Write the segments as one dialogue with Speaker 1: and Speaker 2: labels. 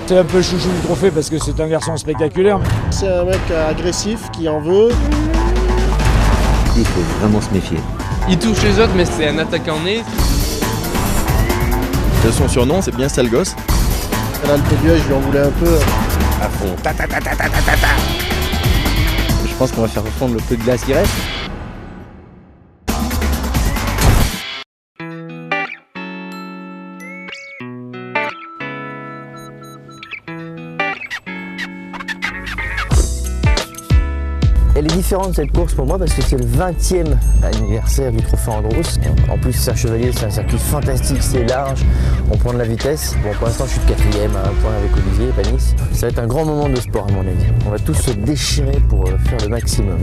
Speaker 1: C'est un peu le chouchou du trophée parce que c'est un garçon spectaculaire.
Speaker 2: C'est un mec agressif qui en veut.
Speaker 3: Il faut vraiment se méfier.
Speaker 4: Il touche les autres, mais c'est un attaquant né.
Speaker 5: Son surnom, c'est bien sale gosse.
Speaker 2: Là, le d'Huez, je lui en voulais un peu.
Speaker 3: À fond. Je pense qu'on va faire fondre le peu de glace qui reste. Elle est différente cette course pour moi parce que c'est le 20e anniversaire du Trophée Andros. En plus c'est un chevalier, c'est un circuit fantastique, c'est large, on prend de la vitesse. Bon pour l'instant je suis 4e à un point avec Olivier et Panis. Ça va être un grand moment de sport à mon avis. On va tous se déchirer pour faire le maximum.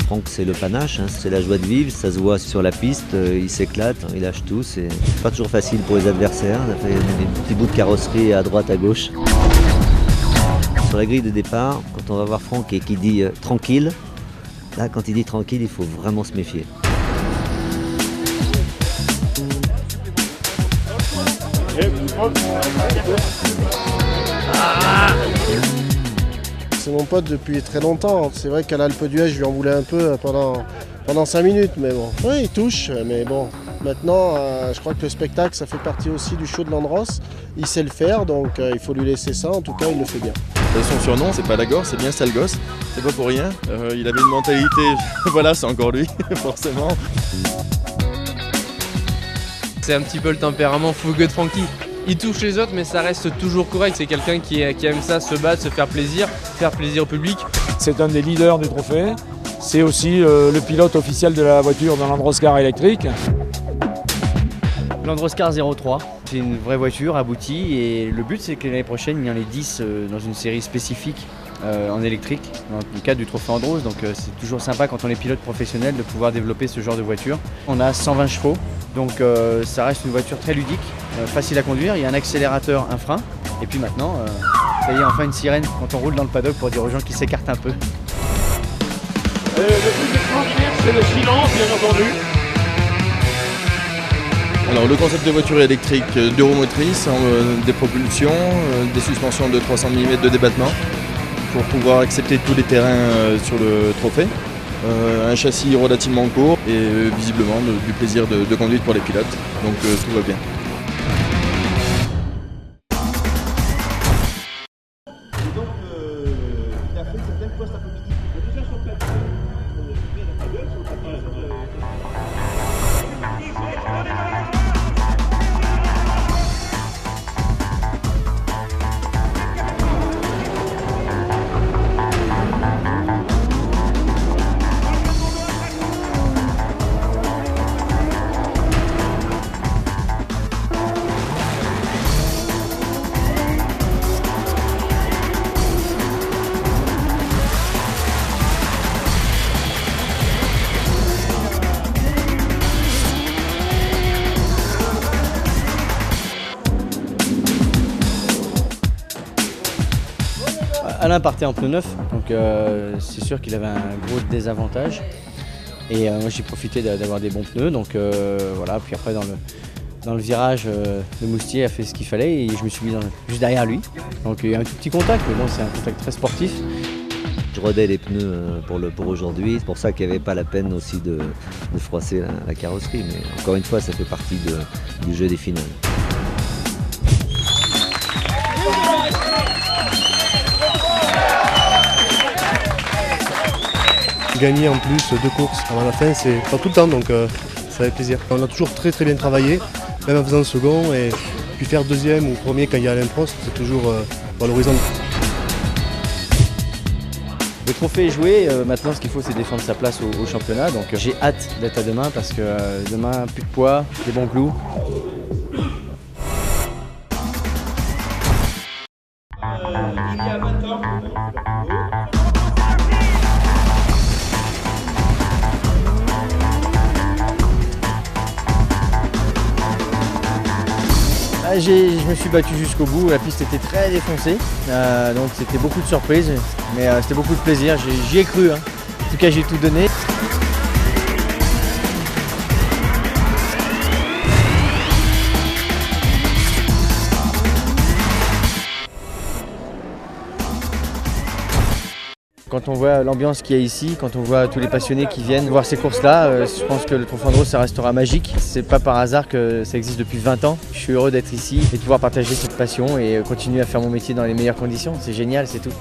Speaker 3: Franck c'est le panache, hein, c'est la joie de vivre, ça se voit sur la piste, il s'éclate, il lâche tout, c'est pas toujours facile pour les adversaires, il a fait des petits bouts de carrosserie à droite à gauche. Sur la grille de départ, quand on va voir Franck et qu'il dit tranquille, là quand il dit tranquille, il faut vraiment se méfier.
Speaker 2: C'est mon pote depuis très longtemps. C'est vrai qu'à l'Alpe d'Huez, je lui en voulais un peu pendant 5 minutes, mais bon. Oui, il touche, mais bon. Maintenant, je crois que le spectacle, ça fait partie aussi du show de l'Andros. Il sait le faire, donc il faut lui laisser ça. En tout cas, il le fait bien.
Speaker 5: Son surnom, c'est pas Lagor, c'est bien sale gosse. C'est pas pour rien. Il avait une mentalité, voilà, c'est encore lui, forcément.
Speaker 4: C'est un petit peu le tempérament fougueux de Francky. Il touche les autres, mais ça reste toujours correct. C'est quelqu'un qui aime ça, se battre, se faire plaisir au public.
Speaker 1: C'est un des leaders du trophée. C'est aussi le pilote officiel de la voiture dans l'Androscar électrique.
Speaker 6: L'Androscar 03, c'est une vraie voiture aboutie et le but c'est que l'année prochaine il y en ait 10 dans une série spécifique en électrique dans le cadre du Trophée Andros, donc c'est toujours sympa quand on est pilote professionnel de pouvoir développer ce genre de voiture. On a 120 chevaux, donc ça reste une voiture très ludique, facile à conduire, il y a un accélérateur, un frein et puis maintenant ça y est, enfin une sirène quand on roule dans le paddock pour dire aux gens qu'ils s'écartent un peu.
Speaker 7: Le plus extraordinaire c'est le silence bien entendu.
Speaker 5: Alors le concept de voiture électrique, deux roues motrices, des propulsions, des suspensions de 300 mm de débattement pour pouvoir accepter tous les terrains sur le trophée. Un châssis relativement court et visiblement du plaisir de conduite pour les pilotes, donc tout va bien.
Speaker 6: Alain partait en pneu neuf, donc c'est sûr qu'il avait un gros désavantage. Et moi j'ai profité d'avoir des bons pneus, donc voilà. Puis après dans le virage, le Moustier a fait ce qu'il fallait et je me suis mis juste derrière lui. Donc il y a un tout petit contact, mais bon c'est un contact très sportif.
Speaker 3: Je rodais les pneus pour aujourd'hui, c'est pour ça qu'il n'y avait pas la peine aussi de froisser la carrosserie. Mais encore une fois, ça fait partie du jeu des finales.
Speaker 8: Gagner en plus 2 courses avant la fin, c'est pas tout le temps, donc ça fait plaisir. On a toujours très bien travaillé, même en faisant le second, et puis faire deuxième ou premier quand il y a Alain Prost, c'est toujours valorisant.
Speaker 6: Le trophée est joué, maintenant ce qu'il faut c'est défendre sa place au championnat, donc j'ai hâte d'être à demain parce que demain plus de poids, des bons clous.
Speaker 7: Il y a 20 ans.
Speaker 6: Je me suis battu jusqu'au bout, la piste était très défoncée, donc c'était beaucoup de surprises, mais c'était beaucoup de plaisir, j'y ai cru, hein. En tout cas j'ai tout donné. Quand on voit l'ambiance qu'il y a ici, quand on voit tous les passionnés qui viennent voir ces courses-là, je pense que le Trophée Andros, ça restera magique. C'est pas par hasard que ça existe depuis 20 ans. Je suis heureux d'être ici et de pouvoir partager cette passion et continuer à faire mon métier dans les meilleures conditions. C'est génial, c'est tout.